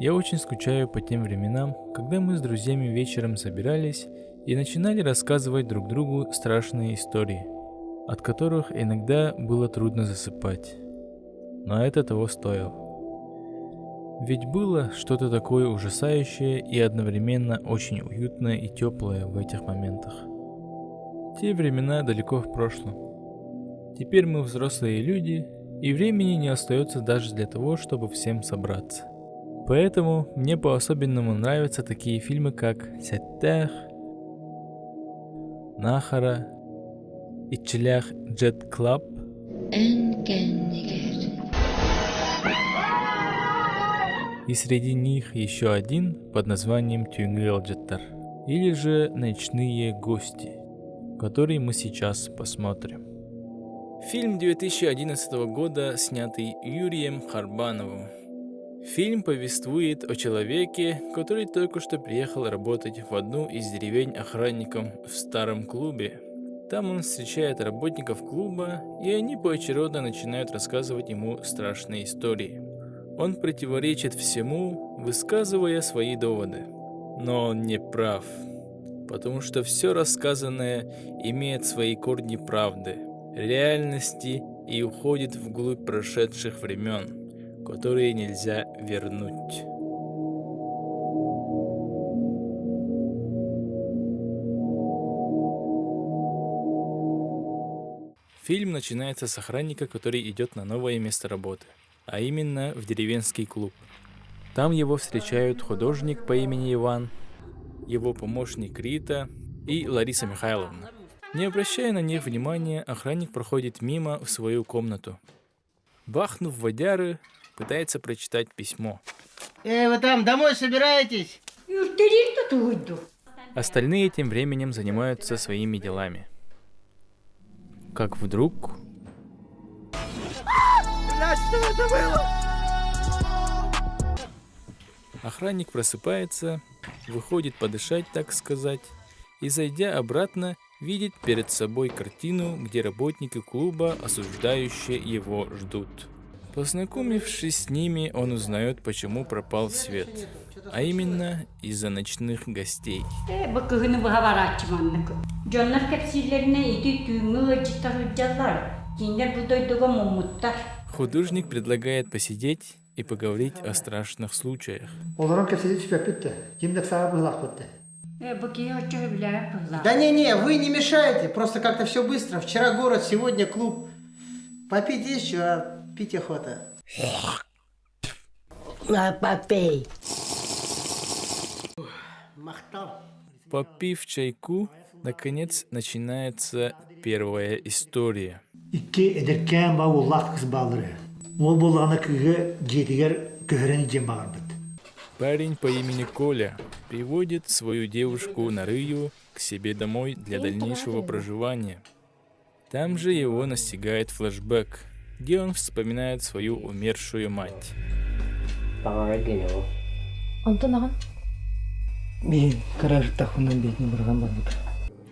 Я очень скучаю по тем временам, когда мы с друзьями вечером собирались и начинали рассказывать друг другу страшные истории, от которых иногда было трудно засыпать. Но это того стоило. Ведь было что-то такое ужасающее и одновременно очень уютное и теплое в этих моментах. Те времена далеко в прошлом. Теперь мы взрослые люди, и времени не остается даже для того, чтобы всем собраться. Поэтому мне по-особенному нравятся такие фильмы, как «Сеттех», «Нахара», «Иччилях Джет Клаб», и среди них еще один под названием «Тюнгелджеттер», или же «Ночные гости», который мы сейчас посмотрим. Фильм 2011 года, снятый Юрием Харбановым. Фильм повествует о человеке, который только что приехал работать в одну из деревень охранником в старом клубе. Там он встречает работников клуба, и они поочередно начинают рассказывать ему страшные истории. Он противоречит всему, высказывая свои доводы. Но он не прав, потому что все рассказанное имеет свои корни правды, реальности и уходит вглубь прошедших времен, которые нельзя вернуть. Фильм начинается с охранника, который идет на новое место работы, а именно в деревенский клуб. Там его встречают художник по имени Иван, его помощник Рита и Лариса Михайловна. Не обращая на них внимания, охранник проходит мимо в свою комнату. Бахнув водяры, пытается прочитать письмо. Вы там домой собираетесь? Остальные тем временем занимаются своими делами. Как вдруг... Что это было? Охранник просыпается, выходит подышать, так сказать, и, зайдя обратно, видит перед собой картину, где работники клуба, осуждающие его, ждут. Познакомившись с ними, он узнает, почему пропал свет, а именно из-за ночных гостей. Художник предлагает посидеть и поговорить о страшных случаях. Да не, вы не мешаете, просто как-то все быстро. Вчера город, сегодня клуб. Попить есть что, а пить охота. Попей. Махтал. Попив чайку, наконец начинается первая история. İki ederken bavullah kız balları. O bulana kığı gediger köhöreni cem bağırбыт. Парень по имени Коля приводит свою девушку Нарыю к себе домой для дальнейшего проживания. Там же его настигает флешбэк, где он вспоминает свою умершую мать.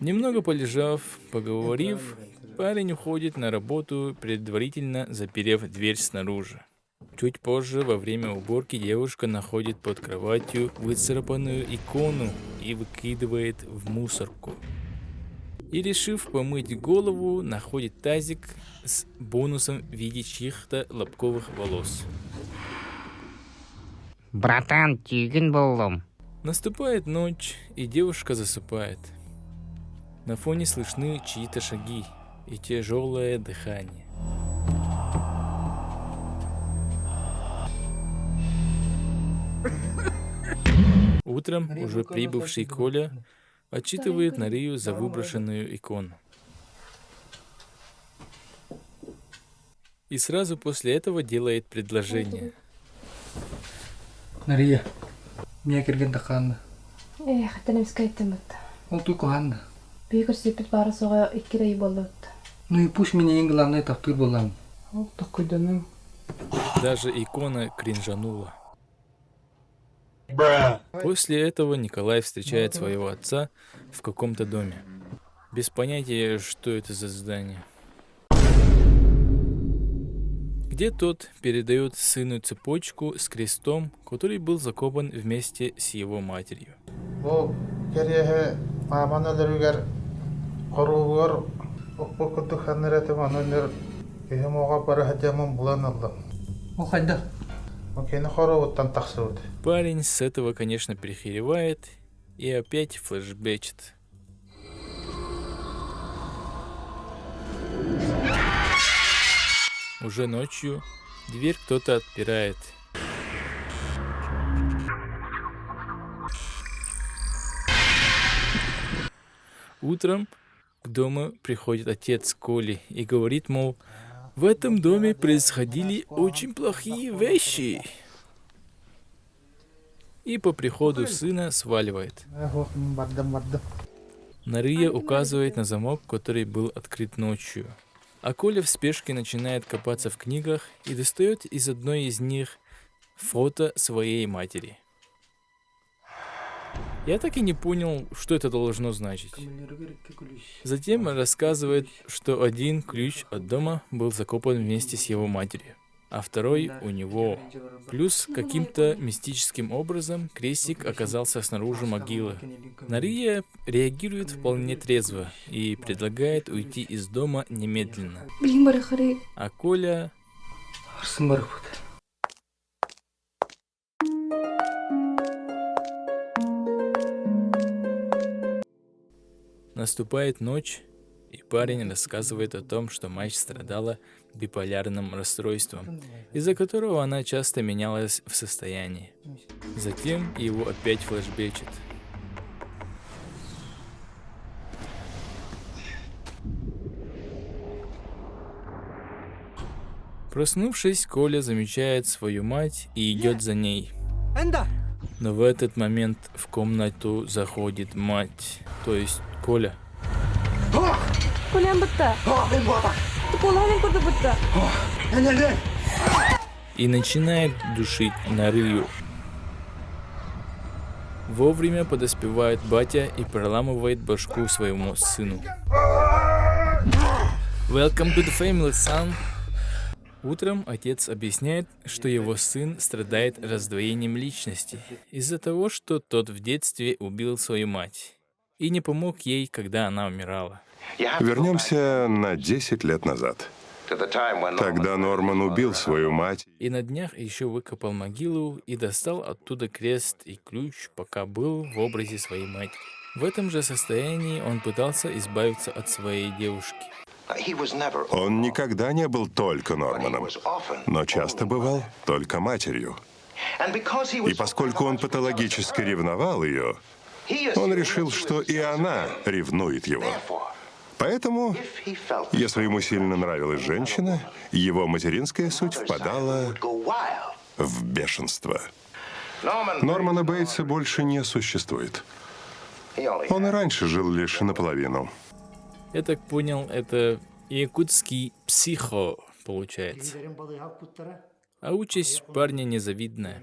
Немного полежав, поговорив, парень уходит на работу, предварительно заперев дверь снаружи. Чуть позже, во время уборки, девушка находит под кроватью выцарапанную икону и выкидывает в мусорку. И, решив помыть голову, находит тазик с бонусом в виде чьих-то лобковых волос. Братан, тигин болдум. Наступает ночь, и девушка засыпает. На фоне слышны чьи-то шаги и тяжелое дыхание. Утром уже прибывший Коля отчитывает Нарию за выброшенную икону. И сразу после этого делает предложение. Нария, мне кирген таханна. Хатанамскайтамат. Ол туй коханна. Бигер сипит барасога иккирей болот. Ну и пусть меня ингланной таптыр болам. Ол такойданым. Даже икона кринжанула. После этого Николай встречает своего отца в каком-то доме. Без понятия, что это за здание. где тот передает сыну цепочку с крестом, который был закопан вместе с его матерью. Бұл кереге маман өлірігер қоруғыр ұқпы күрді қаныр әтім анылыр күйім оға бары хәдемін бұлан алдым. Ол қайда? Өкені қоруғыттан тақсырды. Парень с этого, конечно, прихеревает и опять флешбечит. Уже ночью дверь кто-то отпирает. Утром к дому приходит отец Коли и говорит, мол, в этом доме происходили очень плохие вещи. И по приходу сына сваливает. Нария указывает на замок, который был открыт ночью. А Коля в спешке начинает копаться в книгах и достает из одной из них фото своей матери. Я так и не понял, что это должно значить. Затем рассказывает, что один ключ от дома был закопан вместе с его матерью, а второй у него. Плюс каким-то мистическим образом крестик оказался снаружи могилы. Нария реагирует вполне трезво и предлагает уйти из дома немедленно. А Коля... Арсын барып бұд. Наступает ночь, и парень рассказывает о том, что мать страдала биполярным расстройством, из-за которого она часто менялась в состоянии. Затем его опять флешбечит. Проснувшись, Коля замечает свою мать и идет за ней. Но в этот момент в комнату заходит мать, то есть Коля. И начинает душить Нарию. Вовремя подоспевает батя и проламывает башку своему сыну. Welcome to the family, son. Утром отец объясняет, что его сын страдает раздвоением личности из-за того, что тот в детстве убил свою мать и не помог ей, когда она умирала. Вернемся на 10 лет назад. Тогда Норман убил свою мать. И на днях еще выкопал могилу и достал оттуда крест и ключ, пока был в образе своей матери. В этом же состоянии он пытался избавиться от своей девушки. Он никогда не был только Норманом, но часто бывал только матерью. И поскольку он патологически ревновал ее, он решил, что и она ревнует его. Поэтому, если ему сильно нравилась женщина, его материнская суть впадала в бешенство. Нормана Бейтса больше не существует. Он и раньше жил лишь наполовину. Я так понял, это якутский психо получается. А участь парня незавидная.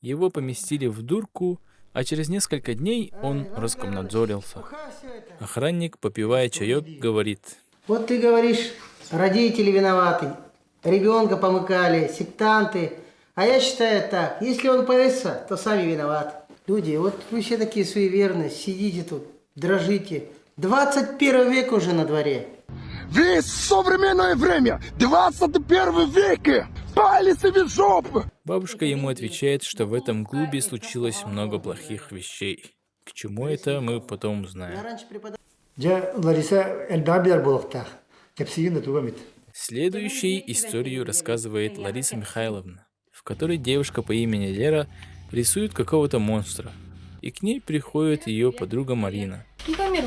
Его поместили в дурку, а через несколько дней он раскомнадзорился. Охранник, попивая чаек, говорит: Вот ты говоришь, родители виноваты, ребенка помыкали, сектанты. А я считаю так, если он повесится, то сами виноваты. Люди, вот вы все такие суеверные, сидите тут, дрожите. 21 век уже на дворе. Весь современное время, 21 век, пали себе жопы. Бабушка ему отвечает, что в этом клубе случилось много плохих вещей. К чему это, мы потом узнаем. Следующей историю рассказывает Лариса Михайловна, в которой девушка по имени Лера рисует какого-то монстра, и к ней приходит ее подруга Марина. Мне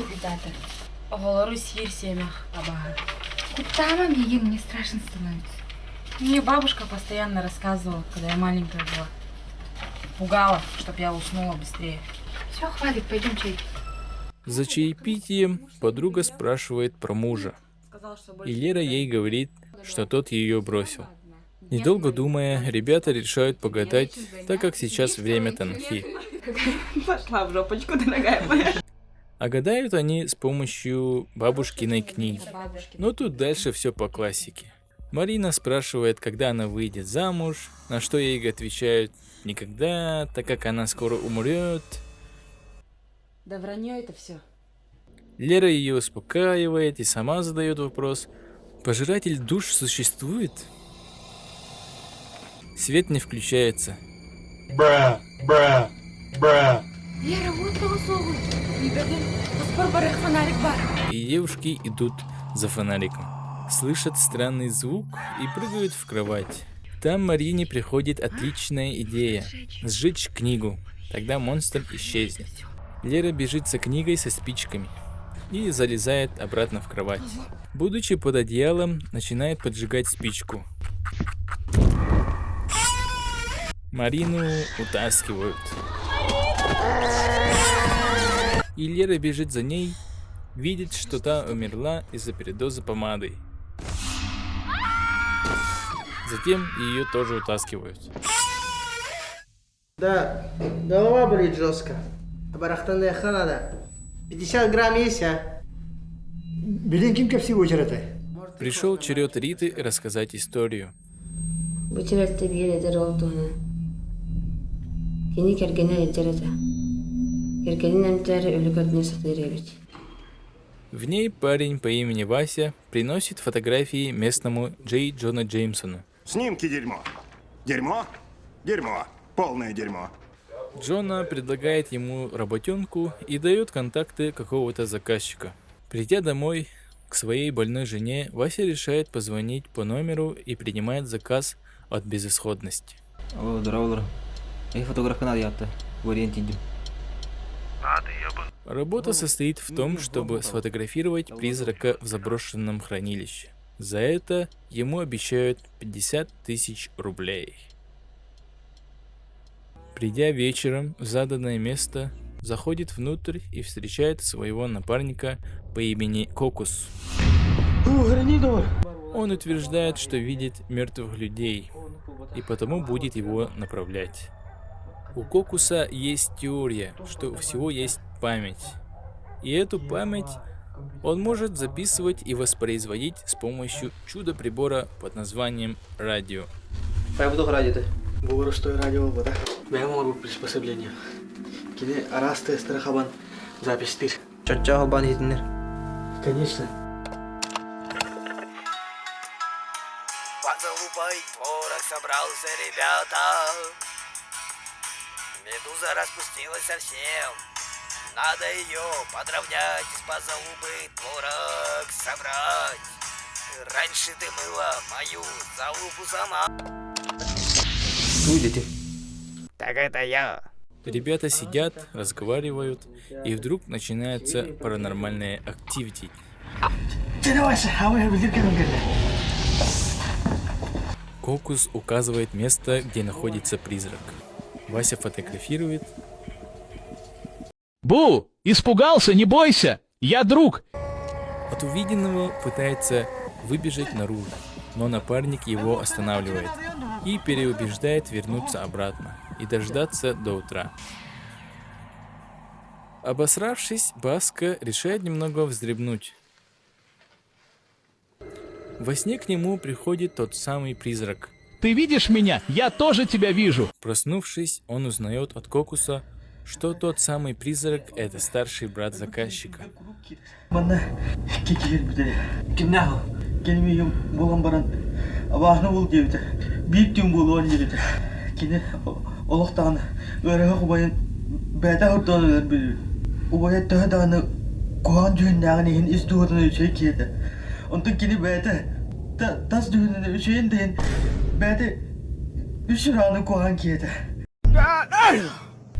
страшно становится. Мне бабушка постоянно рассказывала, когда я маленькая была. Пугала, чтоб я уснула быстрее. Все, хватит, пойдем чай. За чаепитием подруга спрашивает про мужа. И Лера ей говорит, что тот ее бросил. Недолго думая, ребята решают погадать, так как сейчас время танхи. Пошла в жопочку, дорогая моя. А гадают они с помощью бабушкиной книги. Но тут дальше все по классике. Марина спрашивает, когда она выйдет замуж, на что ей отвечают никогда, так как она скоро умрет. Да вранье это все. Лера ее успокаивает и сама задает вопрос: пожиратель душ существует? Свет не включается. Лера, вот того слова. Фонарик бар. И девушки идут за фонариком. Слышат странный звук и прыгают в кровать. Там Марине приходит отличная идея – сжечь книгу. Тогда монстр исчезнет. Лера бежит за книгой со спичками и залезает обратно в кровать. Будучи под одеялом, начинает поджигать спичку. Марину утаскивают. И Лера бежит за ней, видит, что та умерла из-за передоза помадой. Затем ее тоже утаскивают. Да, голова болит жестко. Барахтанная ханада. 50 грамм есть, а? Билин кимке всего череты. Пришел черед Риты рассказать историю. В ней парень по имени Вася приносит фотографии местному Джей Джона Джеймсону. Снимки дерьмо. Дерьмо? Дерьмо. Полное дерьмо. Джона предлагает ему работенку и дает контакты какого-то заказчика. Придя домой к своей больной жене, Вася решает позвонить по номеру и принимает заказ от безысходности. Работа состоит в том, чтобы сфотографировать призрака в заброшенном хранилище. За это ему обещают 50 тысяч рублей. Придя вечером в заданное место, заходит внутрь и встречает своего напарника по имени Кокус. Он утверждает, что видит мертвых людей, и потому будет его направлять. У Кокуса есть теория, что у всего есть память. И эту память он может записывать и воспроизводить с помощью чудо-прибора под названием радио. Что радио вода. Бэмор приспособление. Кини арасты страхабан записьтир. Чача халбан хитнер. Конечно. Позалупай творог собрался, ребята. Медуза распустилась совсем. Надо ее подровнять, из позалупы творог собрать. Раньше ты мыла мою залупу сама. Видите? Так это я. Ребята сидят, разговаривают, и вдруг начинается паранормальная активити. Кокус указывает место, где находится призрак. Вася фотографирует. Бу! Испугался, не бойся! Я друг! От увиденного пытается выбежать наружу, но напарник его останавливает и переубеждает вернуться обратно и дождаться до утра. Обосравшись, Баска решает немного вздремнуть. Во сне к нему приходит тот самый призрак. Ты видишь меня? Я тоже тебя вижу! Проснувшись, он узнает от Кокуса, что тот самый призрак — это старший брат заказчика.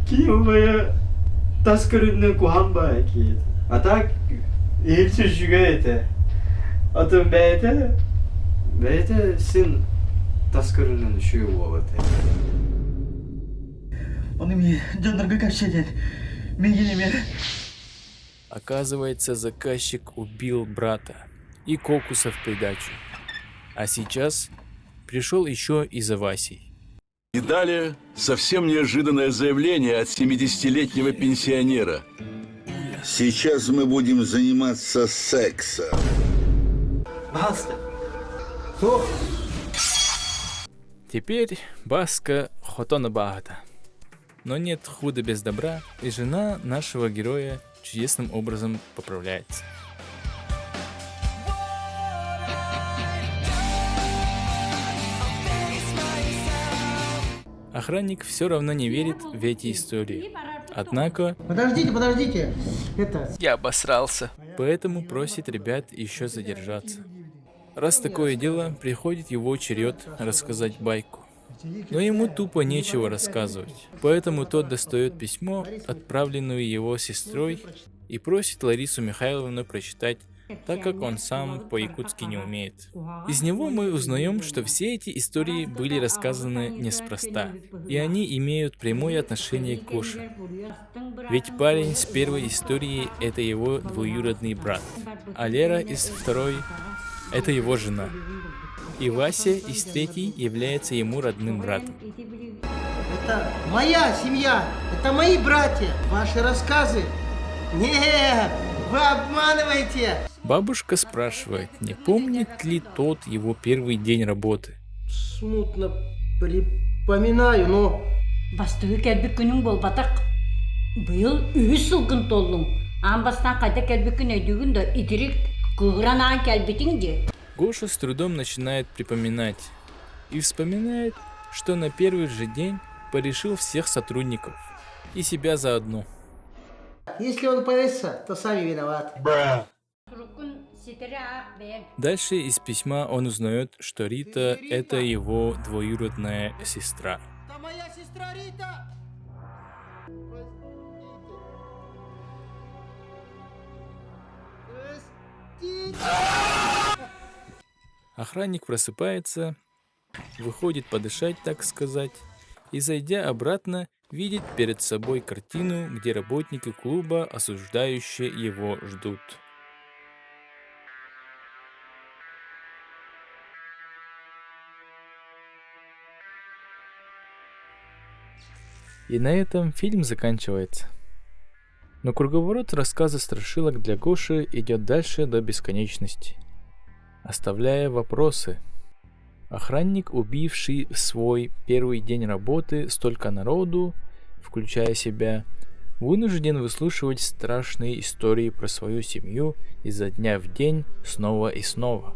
Киевая таскарынны куанба киет. А так эльче жүгәйте. Атын бәйте сын таскарынны шуы болот. Оны ми жандарга капшеден. Мегенеме. Оказывается, заказчик убил брата и Кокуса в придачу. А сейчас пришел еще и за Васей. И далее совсем неожиданное заявление от 70-летнего пенсионера. Сейчас мы будем заниматься сексом. Баста, Теперь Баска Хотона Багата. Но нет худа без добра, и жена нашего героя чудесным образом поправляется. Охранник все равно не верит в эти истории. Однако... Подождите. Это... Я обосрался. Поэтому просит ребят еще задержаться. Раз такое дело, приходит его черед рассказать байку. Но ему тупо нечего рассказывать. Поэтому тот достает письмо, отправленное его сестрой, и просит Ларису Михайловну прочитать, так как он сам по-якутски не умеет. Из него мы узнаем, что все эти истории были рассказаны неспроста, и они имеют прямое отношение к Гоше. Ведь парень с первой истории — это его двоюродный брат, а Лера из второй — это его жена. И Вася из третьей является ему родным братом. Это моя семья, это мои братья. Ваши рассказы? Нет, вы обманываете. Бабушка спрашивает, не помнит ли тот его первый день работы. Смутно припоминаю, но... Бастығы кәлбі күнің бол батақ. Бұл үйі сылғын толдың. Амбастан қайда кәлбі күн өйдігін да итірік күғыранаған кәлбітің де. Гоша с трудом начинает припоминать. И вспоминает, что на первый же день порешил всех сотрудников. И себя заодно. Если он повесится, то сами виноваты. Дальше из письма он узнает, что Рита — это его двоюродная сестра. Это моя сестра Рита! Охранник просыпается, выходит подышать, так сказать, и, зайдя обратно, видит перед собой картину, где работники клуба, осуждающие его, ждут. И на этом фильм заканчивается. Но круговорот рассказа страшилок для Гоши идет дальше до бесконечности, оставляя вопросы. Охранник, убивший в свой первый день работы столько народу, включая себя, вынужден выслушивать страшные истории про свою семью изо дня в день снова и снова.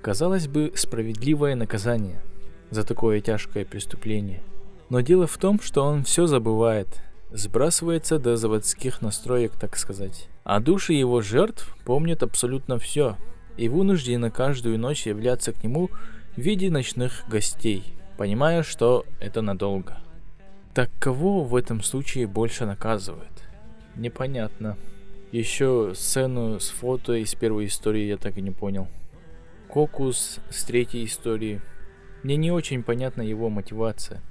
Казалось бы, справедливое наказание за такое тяжкое преступление. Но дело в том, что он все забывает, сбрасывается до заводских настроек, так сказать. А души его жертв помнят абсолютно все и вынуждены каждую ночь являться к нему в виде ночных гостей, понимая, что это надолго. Так кого в этом случае больше наказывают? Непонятно. Еще сцену с фото из первой истории я так и не понял. Кокус с третьей истории. Мне не очень понятна его мотивация.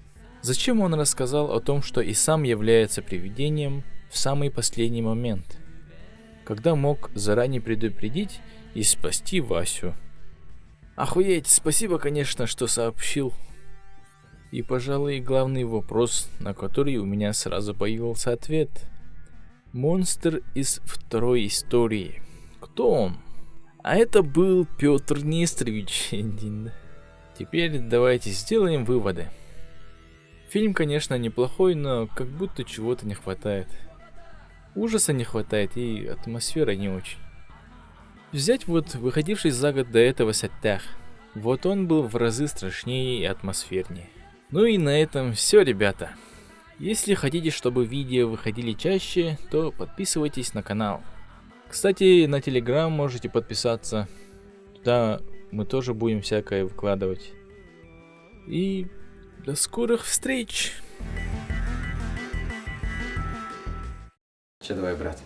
Зачем он рассказал о том, что и сам является привидением в самый последний момент, когда мог заранее предупредить и спасти Васю? Охуеть, спасибо, конечно, что сообщил. И, пожалуй, главный вопрос, на который у меня сразу появился ответ. Монстр из второй истории. Кто он? А это был Петр Нестерович. Теперь давайте сделаем выводы. Фильм, конечно, неплохой, но как будто чего-то не хватает. Ужаса не хватает и атмосфера не очень. Взять вот выходивший за год до этого Саттах. Вот он был в разы страшнее и атмосфернее. Ну и на этом все, ребята. Если хотите, чтобы видео выходили чаще, то подписывайтесь на канал. Кстати, на Telegram можете подписаться. Туда мы тоже будем всякое выкладывать. И до скорых встреч! Че, давай, брат,